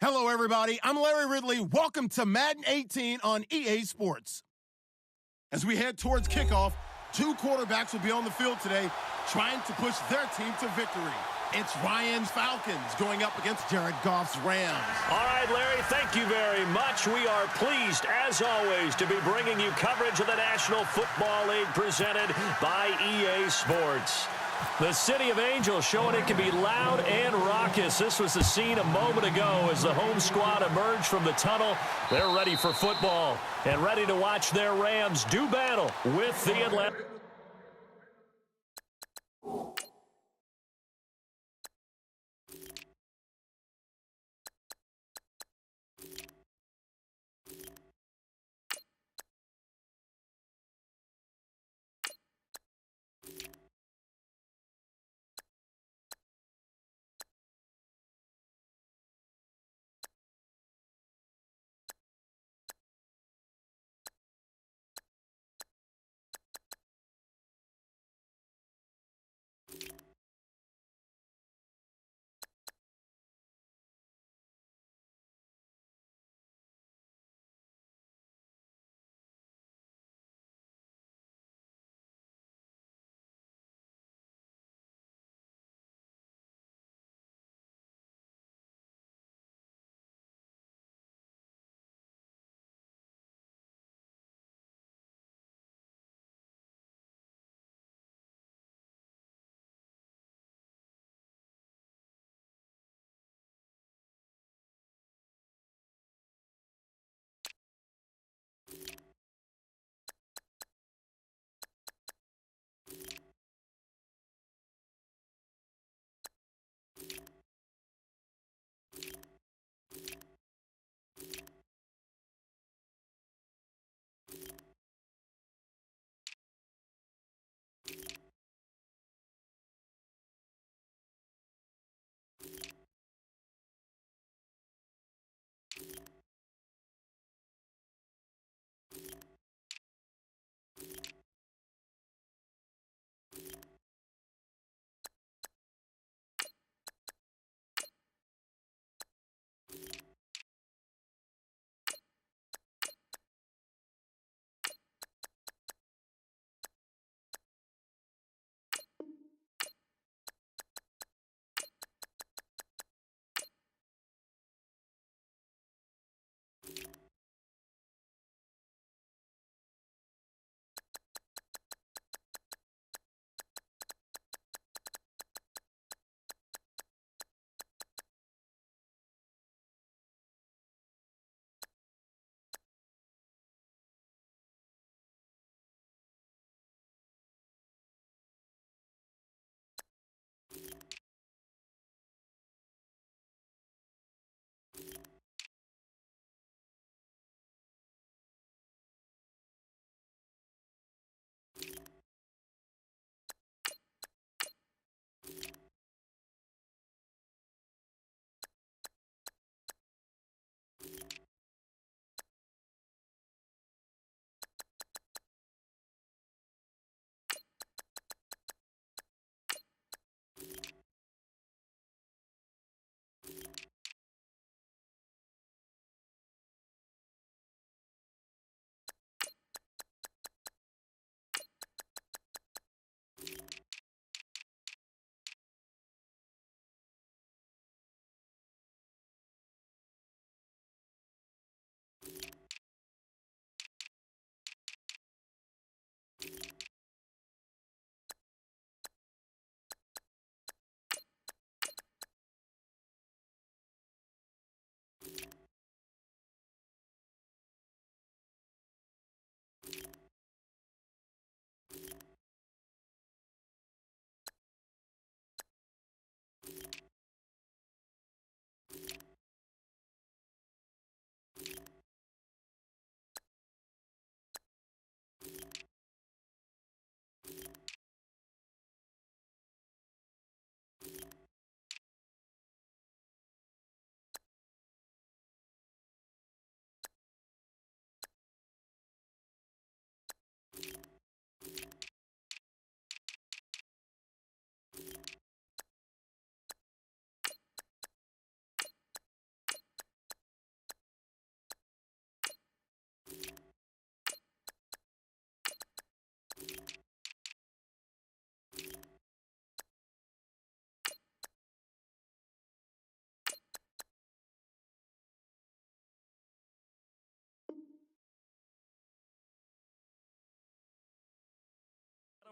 Hello, everybody. I'm Larry Ridley. Welcome to Madden 18 on EA Sports. As we head towards kickoff, two quarterbacks will be on the field today trying to push their team to victory. It's Ryan's Falcons going up against Jared Goff's Rams. All right, Larry, thank you very much. We are pleased, as always, to be bringing you coverage of the National Football League presented by EA Sports. The City of Angels showing it can be loud and raucous. This was the scene a moment ago as the home squad emerged from the tunnel. They're ready for football and ready to watch their Rams do battle with the Atlanta.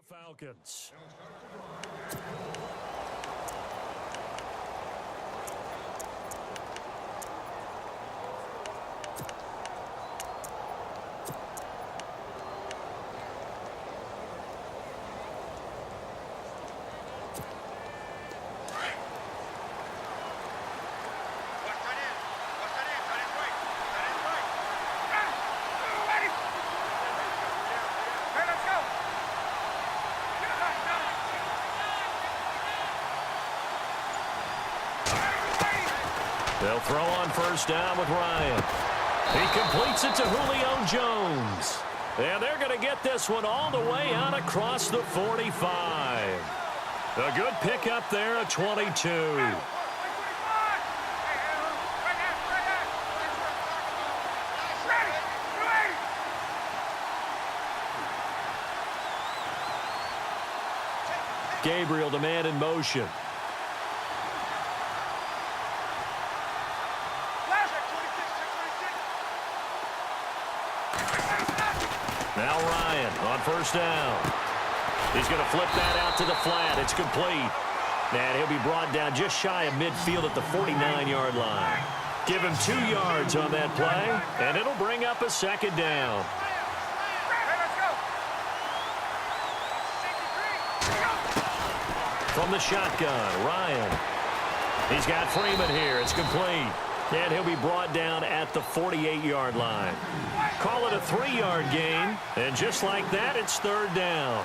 Falcons. They'll throw on first down with Ryan. He completes it to Julio Jones. And they're going to get this one all the way out across the 45. A good pickup there at 22. Gabriel, the man in motion. Now Ryan on first down. He's going to flip that out to the flat. It's complete. And he'll be brought down just shy of midfield at the 49-yard line. Give him 2 yards on that play, and it'll bring up a second down. From the shotgun, Ryan. He's got Freeman here. It's complete. And he'll be brought down at the 48-yard line. Call it a 3-yard gain. And just like that, it's third down.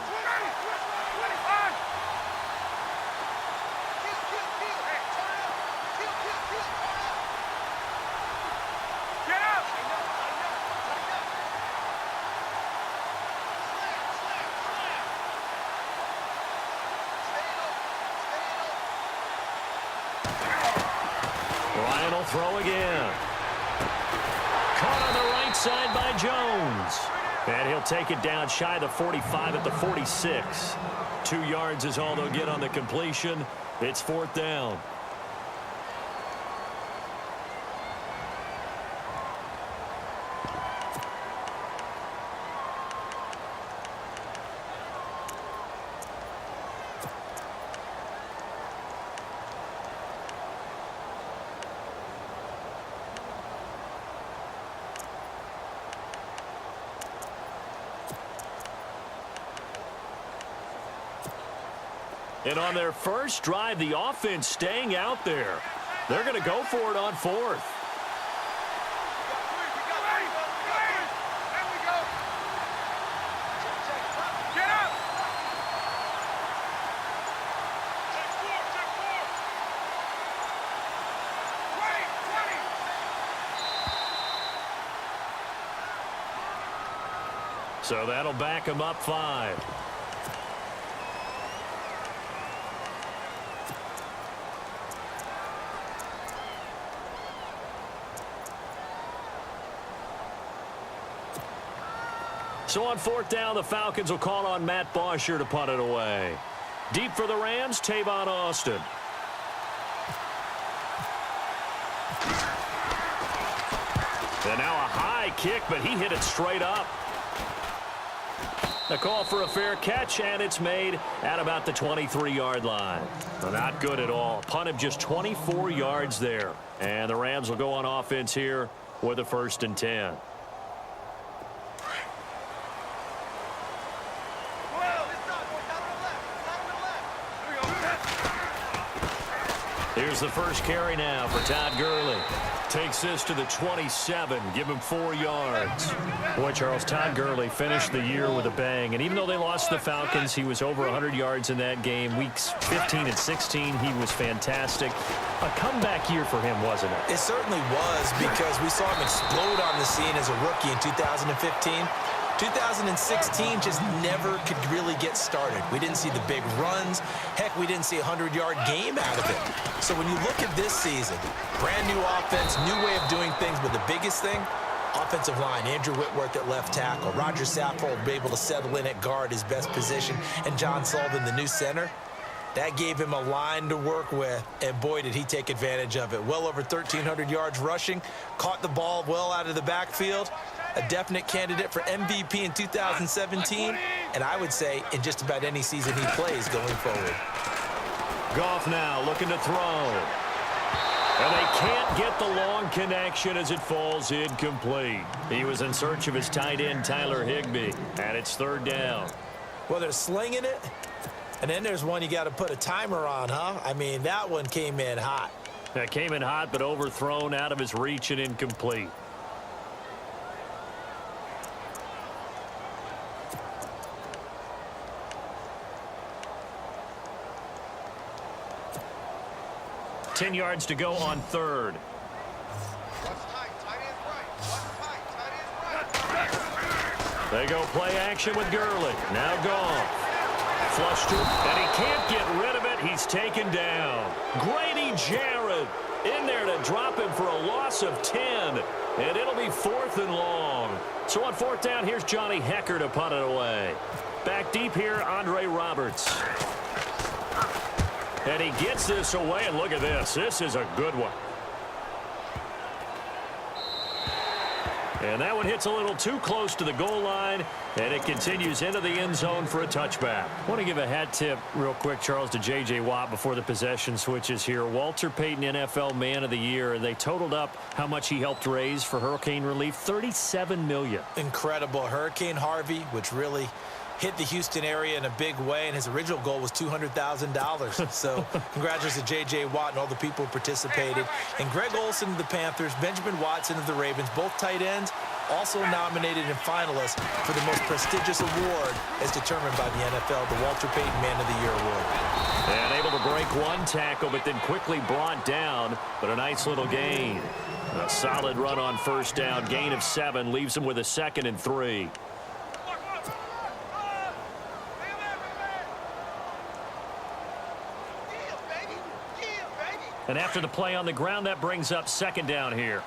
Ryan will throw again. Caught on the right side by Jones. And he'll take it down shy of the 45 at the 46. 2 yards is all they'll get on the completion. It's fourth down. And on their first drive, the offense staying out there. They're going to go for it on fourth. So that'll back them up 5. So on fourth down, the Falcons will call on Matt Bosher to punt it away. Deep for the Rams, Tavon Austin. And now a high kick, but he hit it straight up. A call for a fair catch, and it's made at about the 23-yard line. Well, not good at all. Punt of just 24 yards there. And the Rams will go on offense here with a 1st and 10. Here's the first carry now for Todd Gurley. Takes this to the 27. Give him 4 yards. Boy, Charles, Todd Gurley finished the year with a bang. And even though they lost the Falcons, he was over 100 yards in that game. Weeks 15 and 16, he was fantastic. A comeback year for him, wasn't it? It certainly was, because we saw him explode on the scene as a rookie in 2015. 2016 just never could really get started. We didn't see the big runs. Heck, we didn't see a 100-yard game out of it. So when you look at this season, brand new offense, new way of doing things, but the biggest thing, offensive line, Andrew Whitworth at left tackle, Roger Saffold will be able to settle in at guard, his best position, and John Sullivan, the new center. That gave him a line to work with, and boy, did he take advantage of it. Well over 1,300 yards rushing, caught the ball well out of the backfield. a definite candidate for MVP in 2017, and I would say in just about any season he plays going forward. Goff now looking to throw. And they can't get the long connection as it falls incomplete. He was in search of his tight end, Tyler Higbee, and it's third down. Well, they're slinging it, and then there's one you got to put a timer on, huh? I mean, that one came in hot. That came in hot, but overthrown, out of his reach and incomplete. Ten yards to go on third. They go play action with Gurley. Now Goff. Flush to him, and he can't get rid of it. He's taken down. Grady Jarrett in there to drop him for a loss of 10. And it'll be 4th and long. So on 4th down, here's Johnny Hecker to punt it away. Back deep here, Andre Roberts. And he gets this away, and look at this. This is a good one. And that one hits a little too close to the goal line, and it continues into the end zone for a touchback. I want to give a hat tip real quick, Charles, to J.J. Watt before the possession switches here. Walter Payton, NFL Man of the Year, and they totaled up how much he helped raise for hurricane relief, $37 million. Incredible. Hurricane Harvey, which really hit the Houston area in a big way, and his original goal was $200,000. So congratulations to J.J. Watt and all the people who participated. And Greg Olsen of the Panthers, Benjamin Watson of the Ravens, both tight ends, also nominated and finalists for the most prestigious award as determined by the NFL, the Walter Payton Man of the Year Award. And able to break one tackle, but then quickly brought down, but a nice little gain. A solid run on first down, gain of 7, leaves him with a 2nd and 3. And after the play on the ground, that brings up 2nd down here.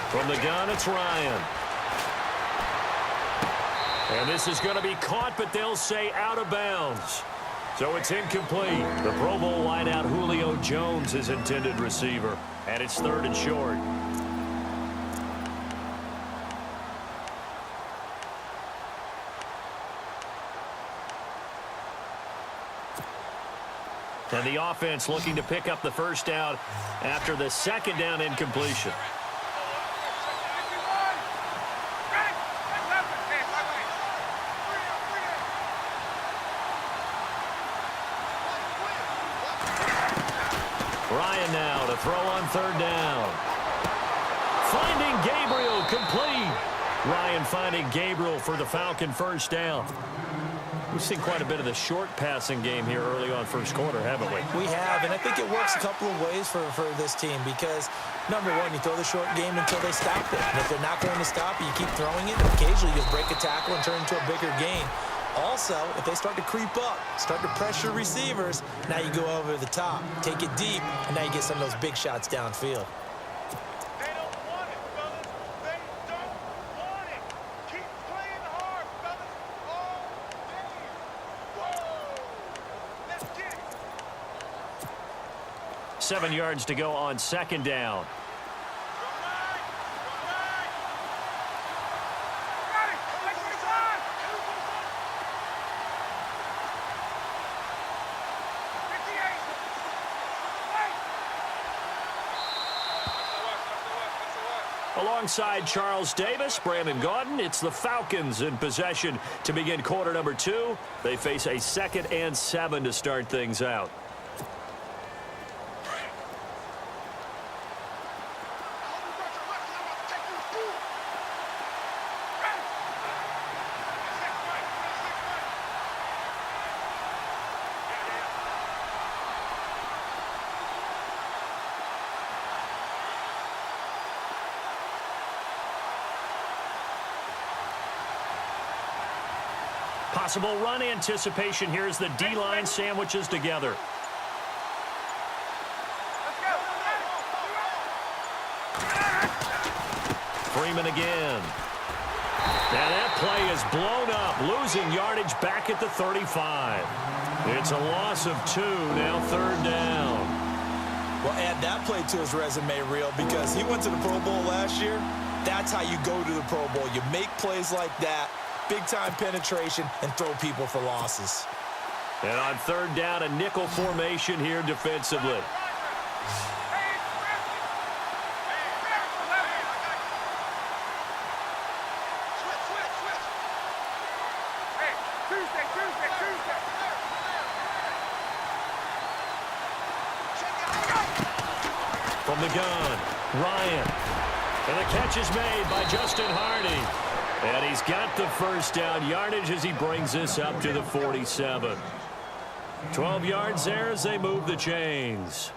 From the gun, it's Ryan. And this is going to be caught, but they'll say out of bounds. So it's incomplete. The Pro Bowl wideout Julio Jones is intended receiver. And it's 3rd and short. And the offense looking to pick up the first down after the 2nd down incompletion. Ryan now to throw on 3rd down. Finding Gabriel, complete. Ryan finding Gabriel for the Falcon first down. We've seen quite a bit of the short passing game here early on first quarter, haven't we? We have, and I think it works a couple of ways for this team because, number one, you throw the short game until they stop it. And if they're not going to stop it, you keep throwing it. And occasionally you'll break a tackle and turn into a bigger gain. Also, if they start to creep up, start to pressure receivers, now you go over the top, take it deep, and now you get some of those big shots downfield. Seven yards to go on 2nd down. Alongside Charles Davis, Brandon Gaudin, it's the Falcons in possession to begin quarter number 2. They face a 2nd and 7 to start things out. Possible run anticipation here as the D-line sandwiches together. Freeman again. And that play is blown up, losing yardage back at the 35. It's a loss of 2, now 3rd down. Well, add that play to his resume reel because he went to the Pro Bowl last year. That's how you go to the Pro Bowl. You make plays like that, big-time penetration, and throw people for losses. And on 3rd down, a nickel formation here defensively. From the gun, Ryan. And the catch is made by Justin Hardy. And he's got the first down yardage as he brings this up to the 47. 12 yards there as they move the chains.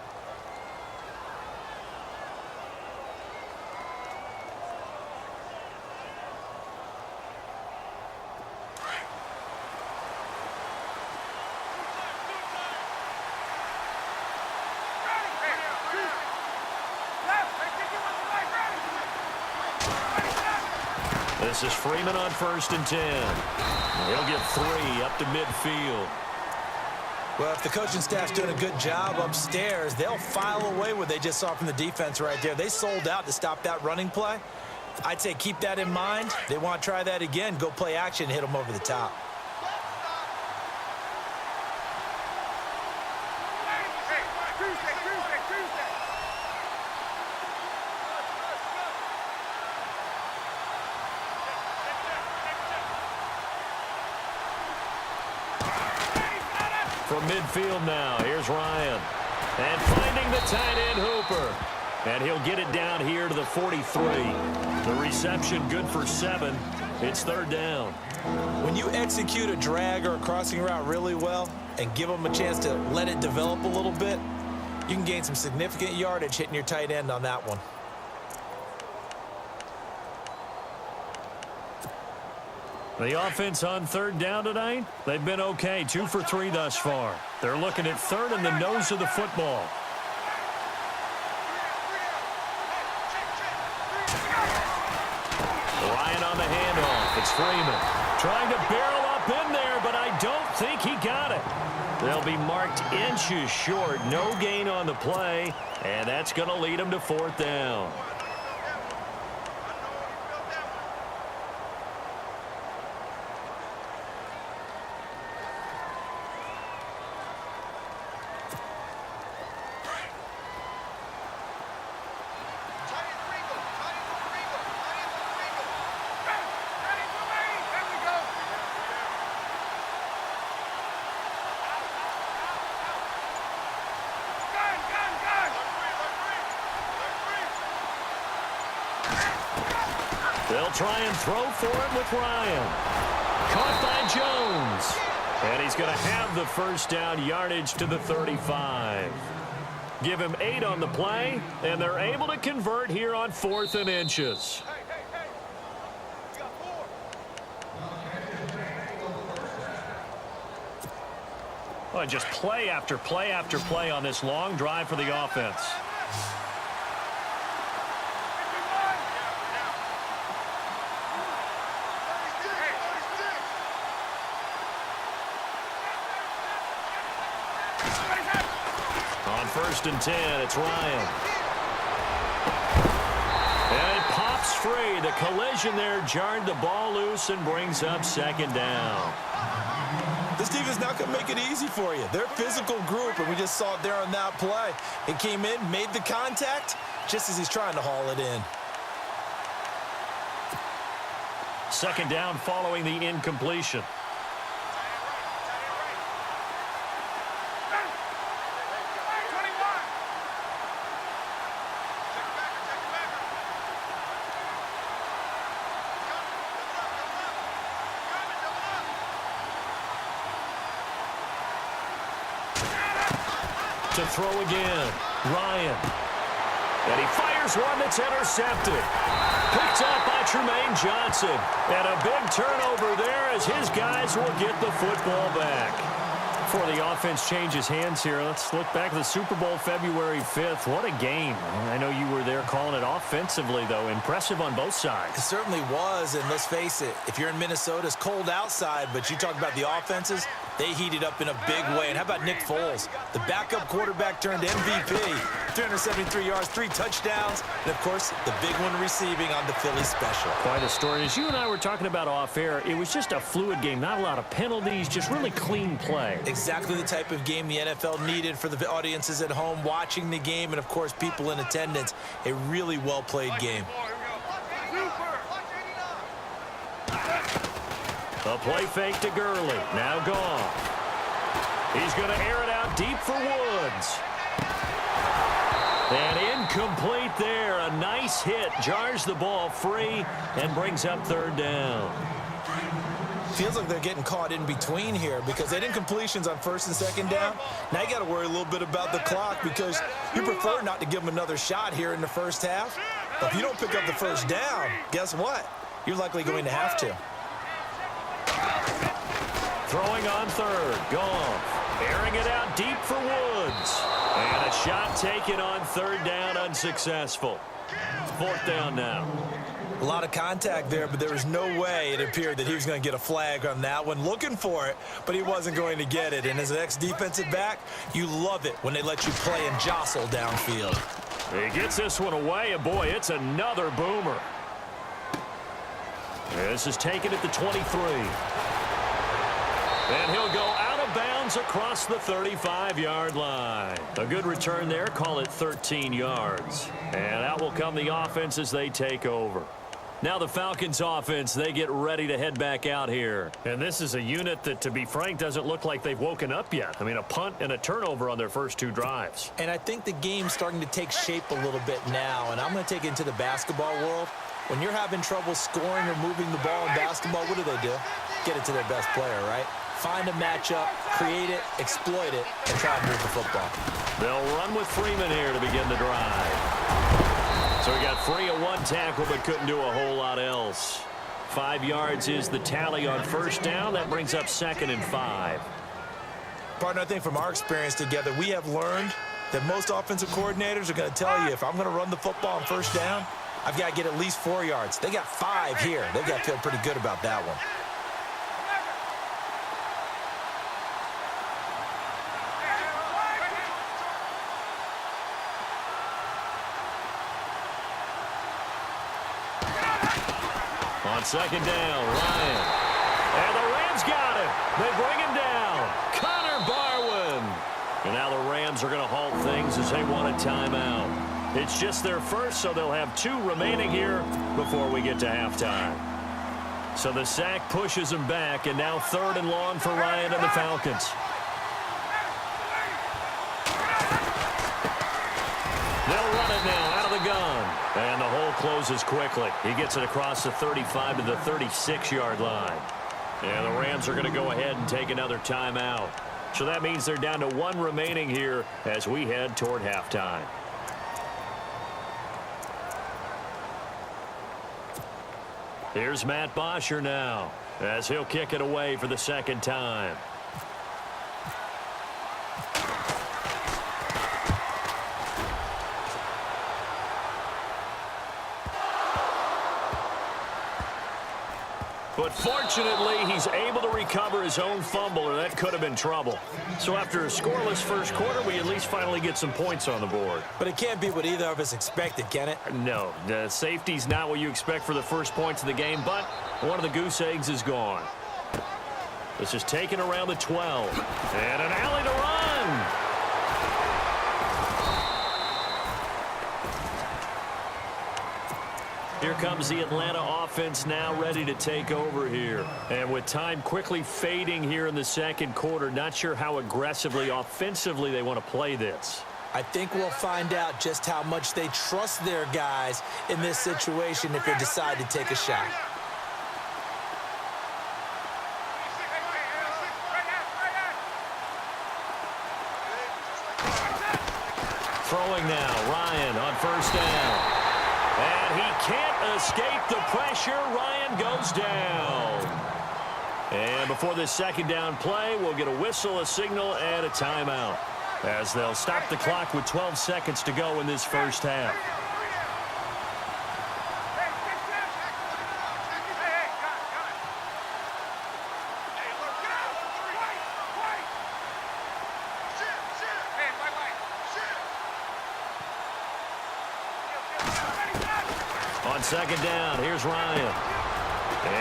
This is Freeman on 1st and 10. He'll get 3 up to midfield. Well, if the coaching staff's doing a good job upstairs, they'll file away what they just saw from the defense right there. They sold out to stop that running play. I'd say keep that in mind. They want to try that again. Go play action and hit them over the top. From midfield now, here's Ryan. And finding the tight end Hooper. And he'll get it down here to the 43. The reception good for 7. It's 3rd down. When you execute a drag or a crossing route really well and give them a chance to let it develop a little bit, you can gain some significant yardage hitting your tight end on that one. The offense on 3rd down tonight, they've been okay, 2 for 3 thus far. They're looking at 3rd and the nose of the football. Ryan on the handoff. It's Freeman trying to barrel up in there, but I don't think he got it. They'll be marked inches short. No gain on the play, and that's going to lead them to 4th down. They'll try and throw for it with Ryan. Caught by Jones. And he's going to have the first down yardage to the 35. Give him 8 on the play, and they're able to convert here on 4th and inches. Well, just play after play after play on this long drive for the offense. On 1st and 10, it's Ryan. And it pops free. The collision there jarred the ball loose and brings up 2nd down. This defense not going to make it easy for you. They're a physical group, and we just saw it there on that play. It came in, made the contact, just as he's trying to haul it in. 2nd down following the incompletion. To throw again, Ryan. And he fires one that's intercepted. Picked up by Tremaine Johnson. And a big turnover there as his guys will get the football back. Before the offense changes hands here, let's look back at the Super Bowl February 5th. What a game. I know you were there calling it offensively, though. Impressive on both sides. It certainly was, and let's face it, if you're in Minnesota, it's cold outside, but you talk about the offenses, they heated up in a big way. And how about Nick Foles? The backup quarterback turned MVP. 373 yards, 3 touchdowns, and, of course, the big one receiving on the Philly special. Quite a story. As you and I were talking about off air, it was just a fluid game. Not a lot of penalties, just really clean play. Exactly the type of game the NFL needed for the audiences at home watching the game and, of course, people in attendance. A really well-played game. A play fake to Gurley. Now gone. He's going to air it out deep for Woods. And incomplete there. A nice hit. Jars the ball free and brings up third down. Feels like they're getting caught in between here because they did incompletions on first and second down. Now you got to worry a little bit about the clock because you prefer not to give them another shot here in the first half. But if you don't pick up the first down, guess what? You're likely going to have to. Throwing on third. Goff. Airing it out deep for Woods. And a shot taken on third down, unsuccessful. Fourth down now. A lot of contact there, but there was no way it appeared that he was going to get a flag on that one. Looking for it, but he wasn't going to get it. And as an ex-defensive back, you love it when they let you play and jostle downfield. He gets this one away, and boy, it's another boomer. This is taken at the 23. And he'll go out of bounds across the 35-yard line. A good return there. Call it 13 yards. And out will come the offense as they take over. Now the Falcons offense, they get ready to head back out here. And this is a unit that, to be frank, doesn't look like they've woken up yet. I mean, a punt and a turnover on their first 2 drives. And I think the game's starting to take shape a little bit now. And I'm going to take it into the basketball world. When you're having trouble scoring or moving the ball in basketball, what do? Get it to their best player, right? Find a matchup, create it, exploit it, and try to move the football. They'll run with Freeman here to begin the drive. So he got free of 1 tackle but couldn't do a whole lot else. 5 yards is the tally on first down. That brings up 2nd and 5. Partner, I think from our experience together, we have learned that most offensive coordinators are going to tell you, if I'm going to run the football on first down, I've got to get at least 4 yards. They got 5 here. They've got to feel pretty good about that one. On second down, Ryan. And the Rams got him. They bring him down. Connor Barwin. And now the Rams are going to halt things as they want a timeout. It's just their first, so they'll have 2 remaining here before we get to halftime. So the sack pushes him back, and now 3rd and long for Ryan and the Falcons. They'll run it now out of the gun. And the hole closes quickly. He gets it across the 35 to the 36-yard line. And the Rams are going to go ahead and take another timeout. So that means they're down to 1 remaining here as we head toward halftime. Here's Matt Bosher now as he'll kick it away for the 2nd time. But fortunately, he's able to recover his own fumble, or that could have been trouble. So after a scoreless first quarter, we at least finally get some points on the board. But it can't be what either of us expected, can it? No, the safety's not what you expect for the first points of the game, but one of the goose eggs is gone. This is taken around the 12. And an alley to run. Here comes the Atlanta offense now ready to take over here. And with time quickly fading here in the second quarter, not sure how aggressively, offensively they want to play this. I think we'll find out just how much they trust their guys in this situation if they decide to take a shot. Throwing now, Ryan on first down. And he can't escape the pressure. Ryan goes down. And before this second down play, we'll get a whistle, a signal, and a timeout, as they'll stop the clock with 12 seconds to go in this first half. On second down, here's Ryan.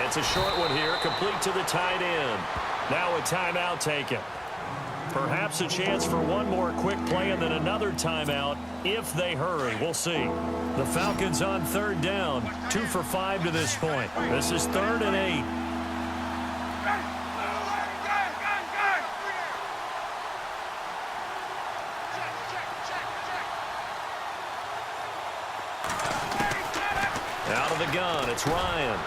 It's a short one here, complete to the tight end. Now a timeout taken. Perhaps a chance for one more quick play and then another timeout if they hurry. We'll see. The Falcons on third down, 2 for 5 to this point. This is 3rd and 8. Out of the gun, it's Ryan.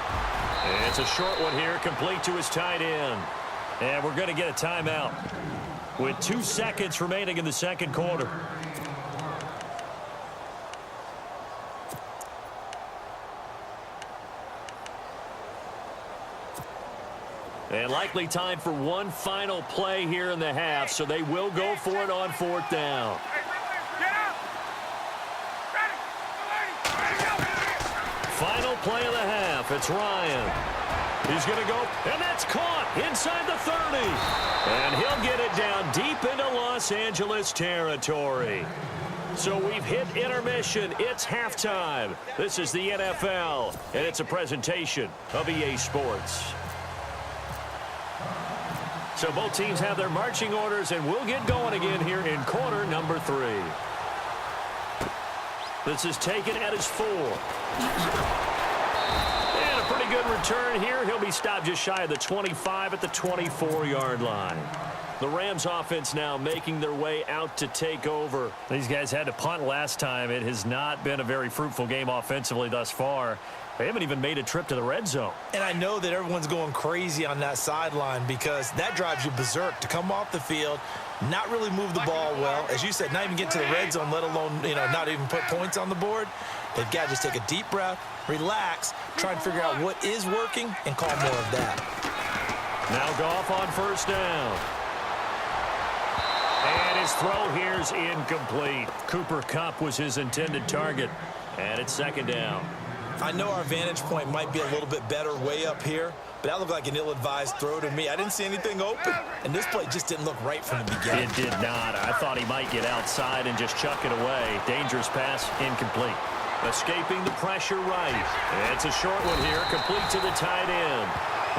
It's a short one here, complete to his tight end. And we're going to get a timeout with 2 seconds remaining in the second quarter. And likely time for one final play here in the half, so they will go for it on 4th down. Final play of the half. It's Ryan. He's going to go, and that's caught inside the 30. And he'll get it down deep into Los Angeles territory. So we've hit intermission. It's halftime. This is the NFL, and it's a presentation of EA Sports. So both teams have their marching orders, and we'll get going again here in quarter number 3. This is taken at his 4. And a pretty good return here. He'll be stopped just shy of the 25 at the 24-yard line. The Rams offense now making their way out to take over. These guys had to punt last time. It has not been a very fruitful game offensively thus far. They haven't even made a trip to the red zone. And I know that everyone's going crazy on that sideline because that drives you berserk to come off the field, not really move the ball well. As you said, not even get to the red zone, let alone, not even put points on the board. They've got to just take a deep breath, relax, try and figure out what is working, and call more of that. Now Goff on 1st down. And his throw here is incomplete. Cooper Kupp was his intended target. And it's 2nd down. I know our vantage point might be a little bit better way up here, but that looked like an ill-advised throw to me. I didn't see anything open, and this play just didn't look right from the beginning. It did not. I thought he might get outside and just chuck it away. Dangerous pass, incomplete. Escaping the pressure right. It's a short one here, complete to the tight end.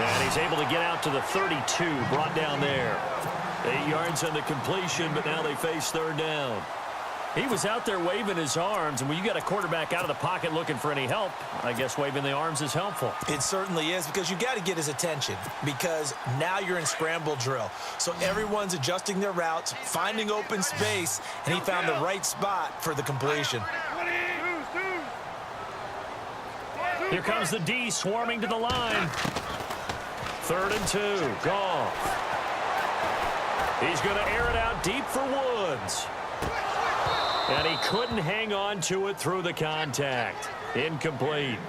And he's able to get out to the 32, brought down there. 8 yards on the completion, but now they face 3rd down. He was out there waving his arms, and when you got a quarterback out of the pocket looking for any help, I guess waving the arms is helpful. It certainly is, because you got to get his attention, because now you're in scramble drill. So everyone's adjusting their routes, finding open space, and he found the right spot for the completion. Here comes the D swarming to the line. 3rd and 2, Goff. He's going to air it out deep for Woods. And he couldn't hang on to it through the contact. Incomplete.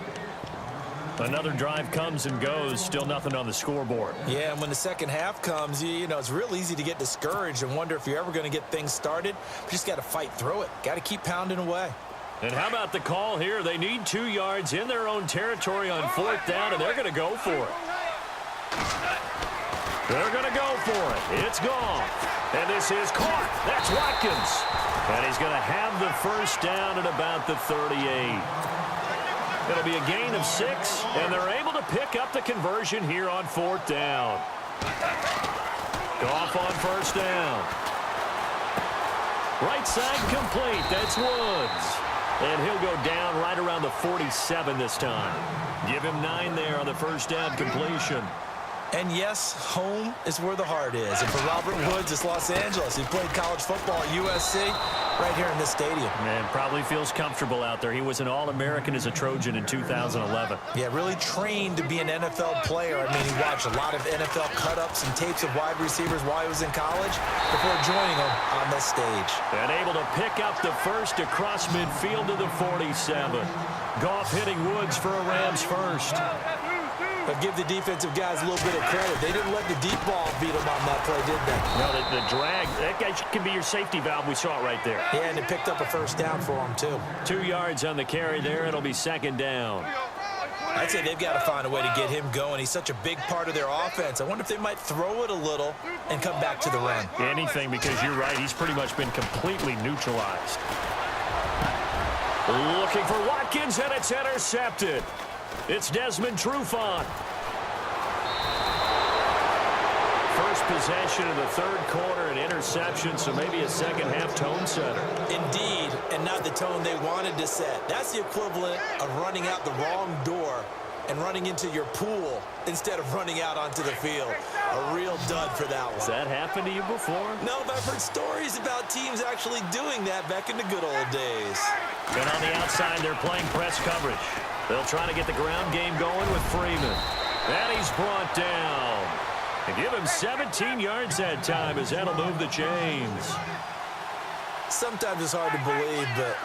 Another drive comes and goes. Still nothing on the scoreboard. Yeah, and when the second half comes, it's real easy to get discouraged and wonder if you're ever going to get things started. You just got to fight through it. Got to keep pounding away. And how about the call here? They need 2 yards in their own territory on 4th down, and they're going to go for it. They're going to go for it. It's gone. And this is caught. That's Watkins. And he's going to have the 1st down at about the 38. It'll be a gain of 6, and they're able to pick up the conversion here on 4th down. Goff on 1st down. Right side complete. That's Woods. And he'll go down right around the 47 this time. Give him 9 there on the 1st down completion. And yes, home is where the heart is. And for Robert Woods, it's Los Angeles. He played college football at USC right here in this stadium. And probably feels comfortable out there. He was an All-American as a Trojan in 2011. Yeah, really trained to be an NFL player. I mean, he watched a lot of NFL cut-ups and tapes of wide receivers while he was in college before joining them on this stage. And able to pick up the 1st across midfield to the 47. Goff hitting Woods for a Rams 1st. But give the defensive guys a little bit of credit. They didn't let the deep ball beat them on that play, did they? No, the drag, that guy can be your safety valve. We saw it right there. Yeah, and it picked up a first down for them, too. 2 yards on the carry there. It'll be second down. I'd say they've got to find a way to get him going. He's such a big part of their offense. I wonder if they might throw it a little and come back to the run. Anything, because you're right. He's pretty much been completely neutralized. Looking for Watkins, and it's intercepted. It's Desmond Trufant. First possession of the third quarter, an interception, so maybe a second-half tone setter. Indeed, and not the tone they wanted to set. That's the equivalent of running out the wrong door and running into your pool instead of running out onto the field. A real dud for that one. Has that happened to you before? No, but I've heard stories about teams actually doing that back in the good old days. And on the outside, they're playing press coverage. They'll try to get the ground game going with Freeman. And he's brought down. And give him 17 yards that time as that'll move the chains. Sometimes it's hard to believe, but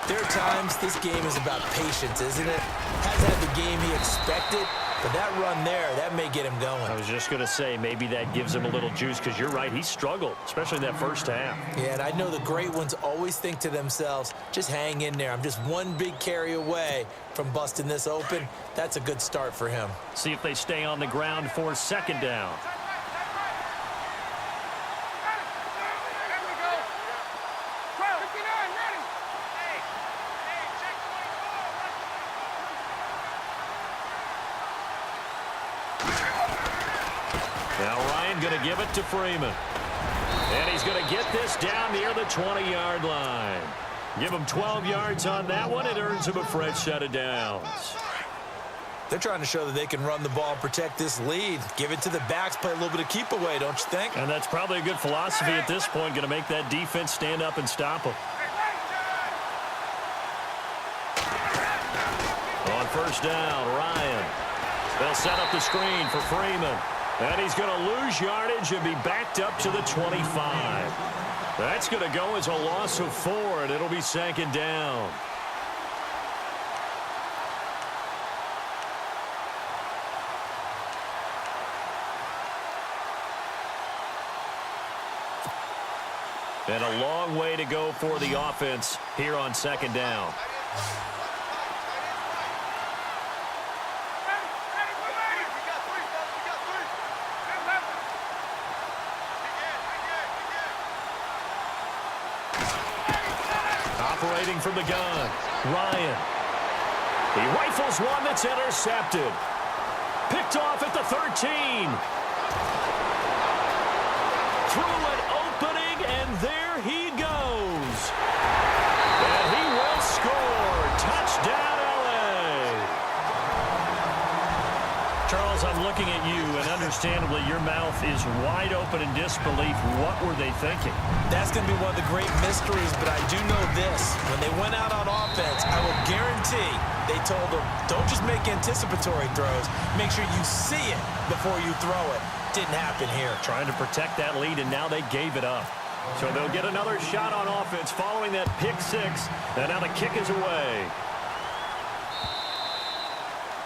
there are times this game is about patience, isn't it? Hasn't had the game he expected, but that run there, that may get him going. I was just going to say, maybe that gives him a little juice, because you're right, he struggled, especially in that first half. Yeah, and I know the great ones always think to themselves, just hang in there. I'm just one big carry away from busting this open. That's a good start for him. See if they stay on the ground for second down. Now Ryan going to give it to Freeman. And he's going to get this down near the 20-yard line. Give him 12 yards on that one. It earns him a fresh set of downs. They're trying to show that they can run the ball and protect this lead. Give it to the backs, play a little bit of keep away, don't you think? And that's probably a good philosophy at this point, going to make that defense stand up and stop them. On first down, Ryan. They'll set up the screen for Freeman. And he's going to lose yardage and be backed up to the 25. That's going to go as a loss of 4, and it'll be second down. And a long way to go for the offense here on second down. Operating from the gun, Ryan. He rifles one that's intercepted. Picked off at the 13. Through an opening, and there he goes. And he will score. Touchdown, LA. Charles, I'm looking at you, and understandably, your mouth is wide open in disbelief. What were they thinking? That's going to be one of the great mysteries, but I do know this. When they went out on offense, I will guarantee they told them, don't just make anticipatory throws. Make sure you see it before you throw it. Didn't happen here. Trying to protect that lead, and now they gave it up. So they'll get another shot on offense following that pick six. And now the kick is away.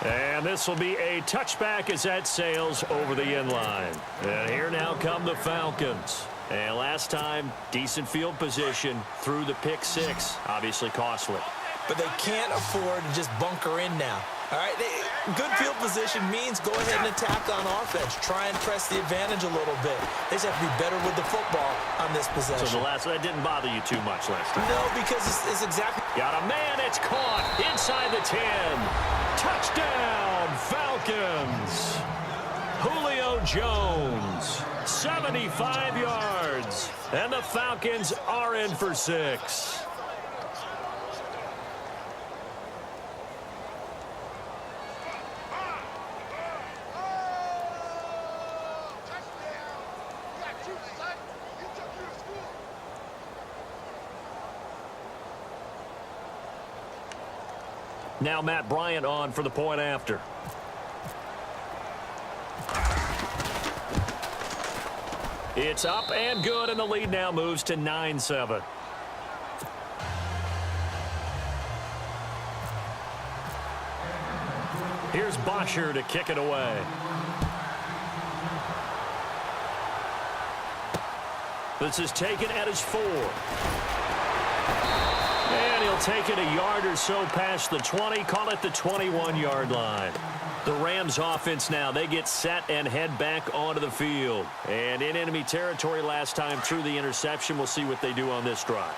And this will be a touchback as that sails over the end line. And here now come the Falcons. And last time, decent field position through the pick six. Obviously costly. But they can't afford to just bunker in now. All right, good field position means go ahead and attack on offense. Try and press the advantage a little bit. They just have to be better with the football on this possession. So that didn't bother you too much last time? No, because it's exactly... Got a man, it's caught inside the 10. Touchdown, Falcons. Julio Jones, 75 yards. And the Falcons are in for 6. Now Matt Bryant on for the point after. It's up and good, and the lead now moves to 9-7. Here's Bosher to kick it away. This is taken at his 4. And he'll take it a yard or so past the 20, call it the 21-yard line. The Rams offense now, they get set and head back onto the field. And in enemy territory last time through the interception. We'll see what they do on this drive.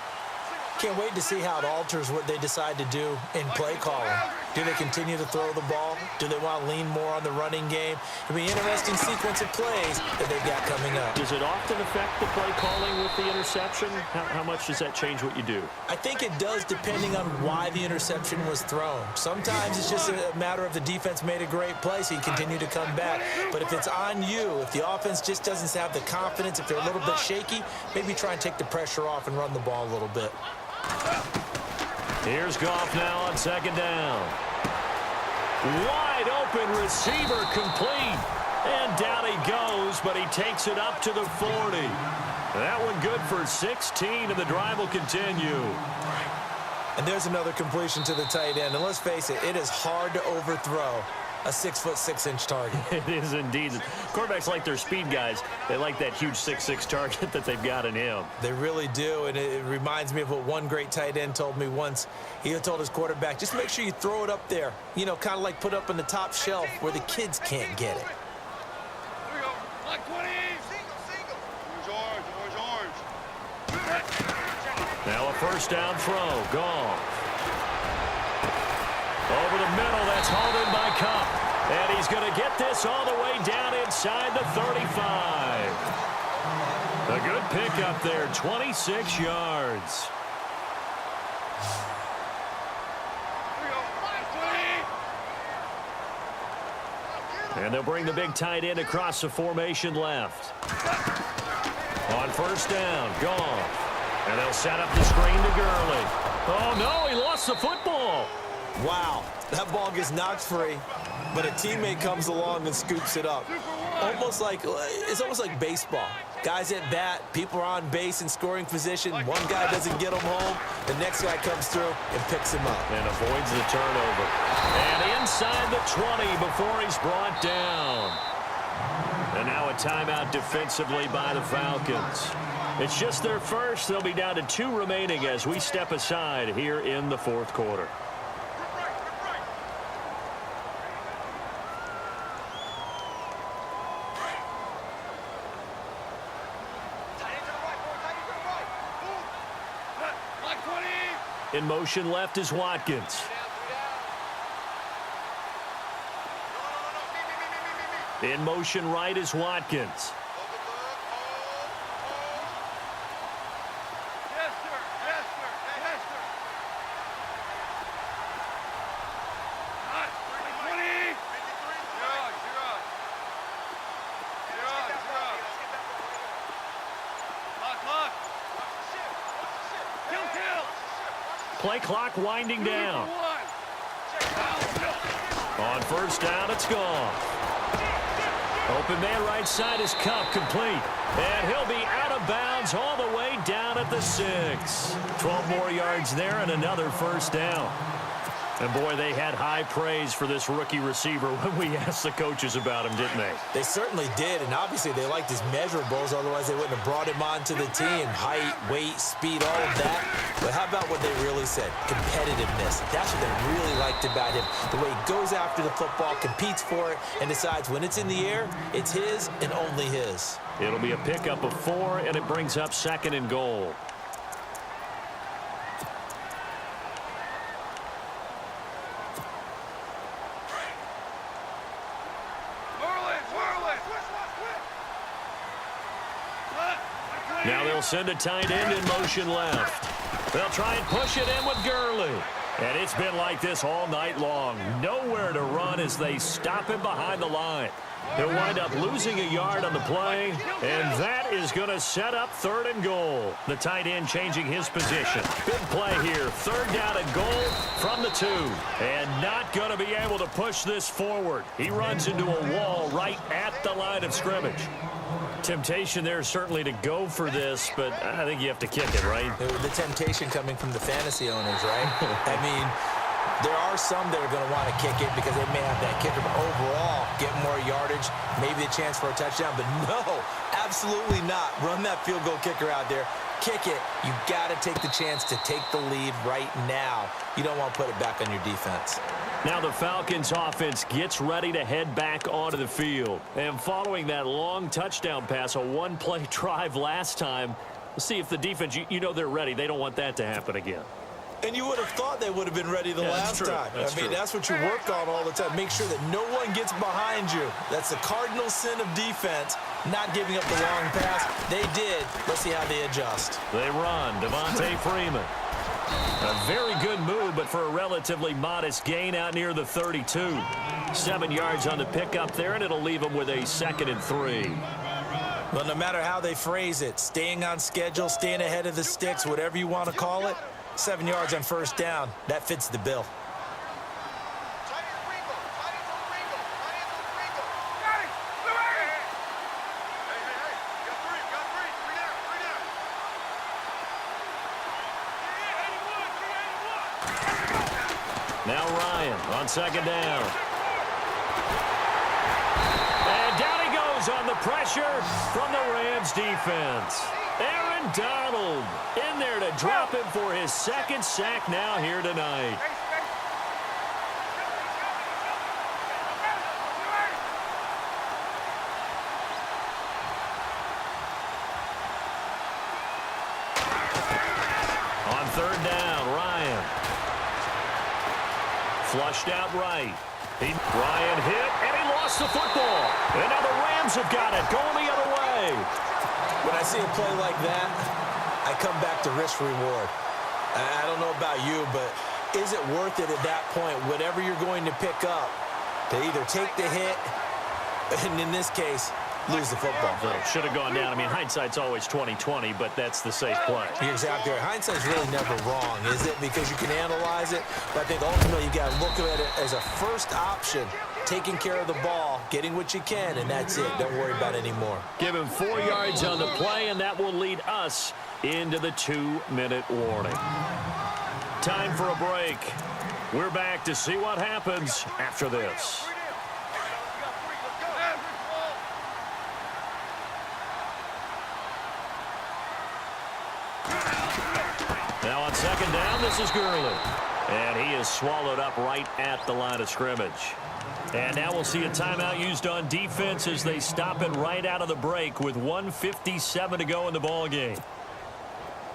Can't wait to see how it alters what they decide to do in play calling. Do they continue to throw the ball? Do they want to lean more on the running game? It'll be an interesting sequence of plays that they've got coming up. Does it often affect the play calling with the interception? How much does that change what you do? I think it does, depending on why the interception was thrown. Sometimes it's just a matter of the defense made a great play, so you continue to come back. But if it's on you, if the offense just doesn't have the confidence, if they're a little bit shaky, maybe try and take the pressure off and run the ball a little bit. Here's Goff now on second down. Wide open receiver complete. And down he goes, but he takes it up to the 40. That one good for 16, and the drive will continue. And there's another completion to the tight end. And let's face it, it is hard to overthrow a 6'6" target. It is indeed. Quarterbacks like their speed guys. They like that huge 6'6" target that they've got in him. They really do, and it reminds me of what one great tight end told me once. He told his quarterback, just make sure you throw it up there. You know, kind of like put up on the top shelf where the kids can't get it. Here we go. Like 20. Single. Orange. Now a first down throw. Goff. Over the middle, that's hauled in by Cup. And he's going to get this all the way down inside the 35. A good pickup there, 26 yards. And they'll bring the big tight end across the formation left. On first down, Goff. And they'll set up the screen to Gurley. Oh, no, he lost the football. Wow, that ball gets knocked free, but a teammate comes along and scoops it up. It's almost like baseball. Guys at bat, people are on base in scoring position. One guy doesn't get him home. The next guy comes through and picks him up. And avoids the turnover. And inside the 20 before he's brought down. And now a timeout defensively by the Falcons. It's just their first. They'll be down to 2 remaining as we step aside here in the fourth quarter. In motion left is Watkins. In motion right is Watkins. Play clock winding down. On first down, it's gone. Open man right side is Cup, complete. And he'll be out of bounds all the way down at the 6. 12 more yards there and another first down. And, boy, they had high praise for this rookie receiver when we asked the coaches about him, didn't they? They certainly did, and obviously they liked his measurables. Otherwise, they wouldn't have brought him onto the team. Height, weight, speed, all of that. But how about what they really said? Competitiveness. That's what they really liked about him. The way he goes after the football, competes for it, and decides when it's in the air, it's his and only his. It'll be a pickup of 4, and it brings up 2nd and goal. Now they'll send a tight end in motion left. They'll try and push it in with Gurley. And it's been like this all night long. Nowhere to run as they stop him behind the line. He'll wind up losing a yard on the play, and that is going to set up 3rd and goal. The tight end changing his position. Big play here. 3rd down and goal from the 2. And not going to be able to push this forward. He runs into a wall right at the line of scrimmage. Temptation there certainly to go for this, but I think you have to kick it, right? The temptation coming from the fantasy owners, right? I mean, There are some that are going to want to kick it because they may have that kicker, but overall, get more yardage, maybe a chance for a touchdown. But no, absolutely not. Run that field goal kicker out there. Kick it. You got to take the chance to take the lead right now. You don't want to put it back on your defense. Now the Falcons offense gets ready to head back onto the field. And following that long touchdown pass, a one-play drive last time, we'll see if the defense, you know they're ready. They don't want that to happen again. And you would have thought they would have been ready the last time. That's what you work on all the time. Make sure that no one gets behind you. That's the cardinal sin of defense, not giving up the long pass. They did. Let's see how they adjust. They run. Devontae Freeman. A very good move, but for a relatively modest gain out near the 32. 7 yards on the pickup there, and it'll leave them with a 2nd and 3. Well, no matter how they phrase it, staying on schedule, staying ahead of the sticks, whatever you want to call it, 7 yards on first down. That fits the bill. Now Ryan on 2nd down. And down he goes on the pressure from the Rams defense. Aaron Donald in there to drop him for his 2nd sack now here tonight. On 3rd down, Ryan. Flushed out right. Ryan hit, and he lost the football. And now the Rams have got it, going the other way. When I see a play like that, I come back to risk-reward. I don't know about you, but is it worth it at that point, whatever you're going to pick up, to either take the hit, and in this case, lose the football? Should have gone down. I mean, hindsight's always 20/20, but that's the safe play. You're exactly right. Hindsight's really never wrong, is it? Because you can analyze it, but I think ultimately you got to look at it as a first option, taking care of the ball, getting what you can, and that's it. Don't worry about it anymore. Give him 4 yards on the play, and that will lead us into the 2-minute warning. Time for a break. We're back to see what happens after this. Now on 2nd down, this is Gurley. And he is swallowed up right at the line of scrimmage. And now we'll see a timeout used on defense as they stop it right out of the break with 1:57 to go in the ballgame.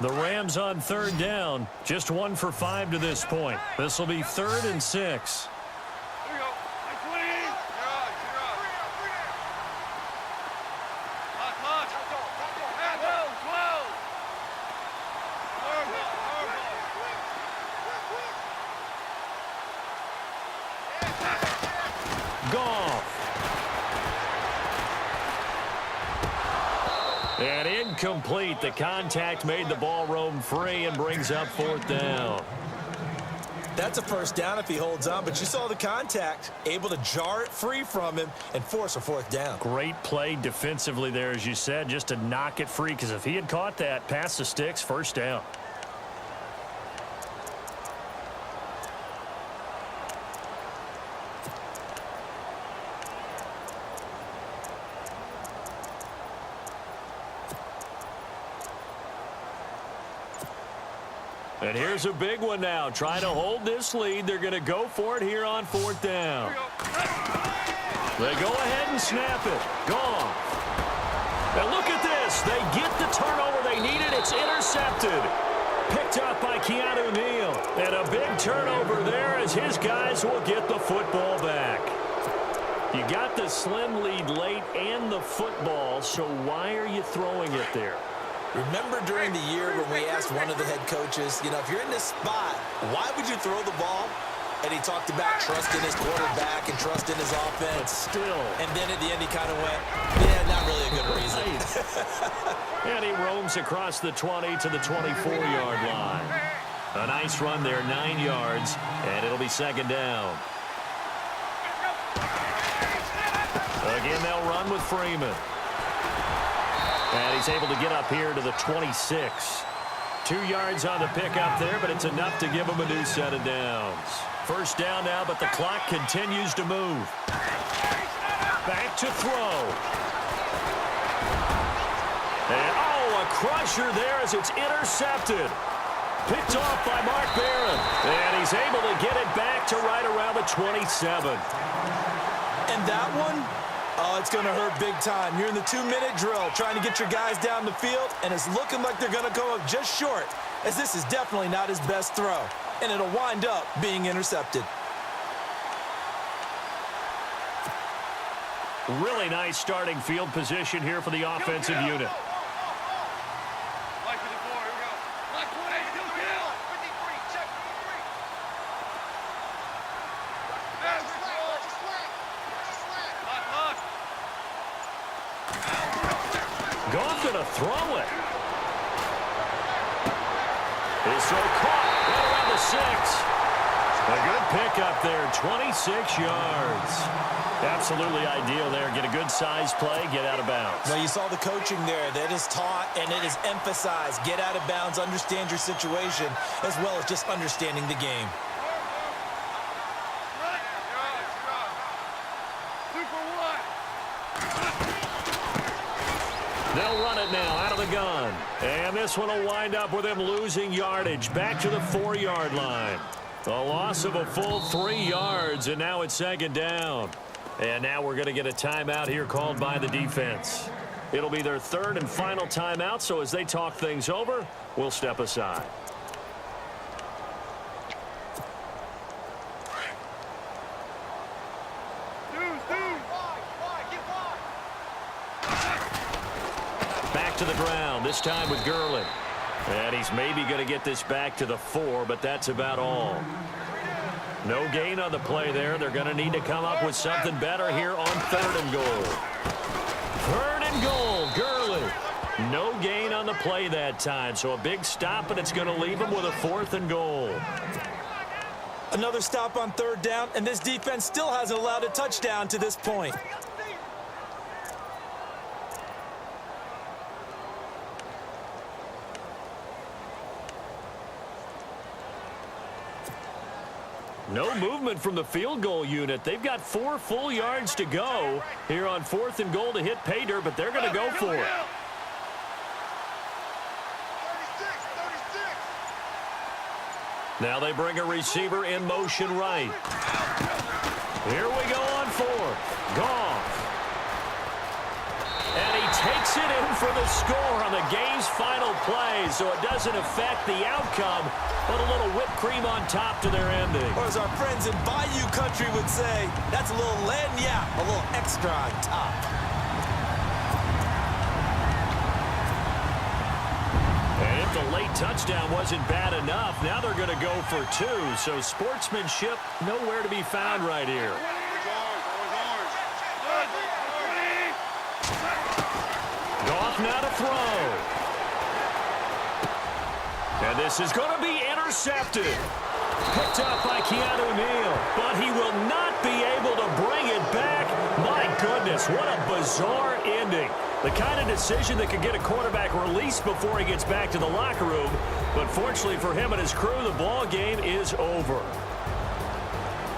The Rams on 3rd down, just 1 for 5 to this point. This will be 3rd and 6. And incomplete. The contact made the ball roam free and brings up 4th down. That's a first down if he holds on, but you saw the contact, able to jar it free from him and force a 4th down. Great play defensively there, as you said, just to knock it free, because if he had caught that, past the sticks, 1st down. And here's a big one now. Trying to hold this lead. They're going to go for it here on 4th down. They go ahead and snap it. Gone. And look at this. They get the turnover they needed. It's intercepted. Picked up by Keanu Neal. And a big turnover there as his guys will get the football back. You got the slim lead late and the football, so why are you throwing it there? Remember during the year when we asked one of the head coaches, you know, if you're in this spot, why would you throw the ball? And he talked about trusting his quarterback and trusting his offense. But still. And then at the end he kind of went, yeah, not really a good reason. And he roams across the 20 to the 24-yard line. A nice run there, 9 yards, and it'll be 2nd down. Again, they'll run with Freeman. And he's able to get up here to the 26. 2 yards on the pickup there, but it's enough to give him a new set of downs. first down now, but the clock continues to move. Back to throw. And, a crusher there as it's intercepted. Picked off by Mark Barron. And he's able to get it back to right around the 27. And that one, it's going to hurt big time. You're in the 2-minute drill trying to get your guys down the field, and it's looking like they're going to go up just short, as this is definitely not his best throw. And it'll wind up being intercepted. Really nice starting field position here for the offensive unit. Goff gonna throw it. Is so caught right around the 6. A good pickup there, 26 yards. Absolutely ideal there. Get a good size play, get out of bounds. Now you saw the coaching there. That is taught and it is emphasized. Get out of bounds, understand your situation, as well as just understanding the game. They'll run it now out of the gun. And this one will wind up with him losing yardage back to the 4-yard line. A loss of a full 3 yards, and now it's second down. And now we're going to get a timeout here called by the defense. It'll be their third and final timeout, so as they talk things over, we'll step aside. Back to the ground, this time with Gurley. And he's maybe going to get this back to the 4, but that's about all. No gain on the play there. They're going to need to come up with something better here on 3rd and goal. 3rd and goal, Gurley. No gain on the play that time, so a big stop, and it's going to leave him with a 4th and goal. Another stop on 3rd down, and this defense still hasn't allowed a touchdown to this point. No movement from the field goal unit. They've got 4 full yards to go here on 4th and goal to hit pay dirt, but they're going to go for it. Now they bring a receiver in motion right. Here we go on 4th. Goff. And he takes it in for the score on the game's final play, so it doesn't affect the outcome, but a little whipped cream on top to their ending. Or as our friends in Bayou Country would say, that's a little lagniappe, a little extra on top. And if the late touchdown wasn't bad enough, now they're going to go for 2, so sportsmanship nowhere to be found right here. Goff now to throw. And this is going to be intercepted. Picked up by Keanu Neal, but he will not be able to bring it back. My goodness, what a bizarre ending. The kind of decision that could get a quarterback released before he gets back to the locker room. But fortunately for him and his crew, the ball game is over.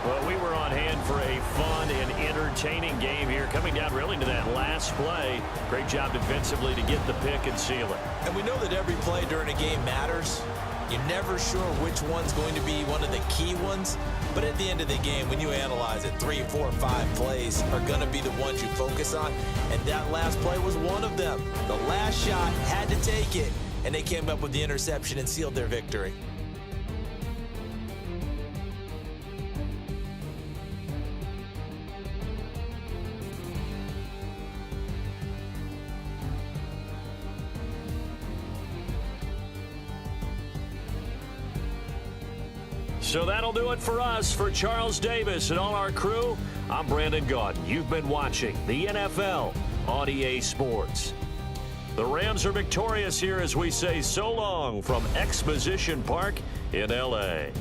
Well, we were on hand for a fun and entertaining game here, coming down really to that last play. Great job defensively to get the pick and seal it. And we know that every play during a game matters. You're never sure which one's going to be one of the key ones. But at the end of the game, when you analyze it, 3, 4, 5 plays are going to be the ones you focus on. And that last play was one of them. The last shot had to take it, and they came up with the interception and sealed their victory. So that'll do it for us. For Charles Davis and all our crew, I'm Brandon Gaudin. You've been watching the NFL on EA Sports. The Rams are victorious here as we say so long from Exposition Park in L.A.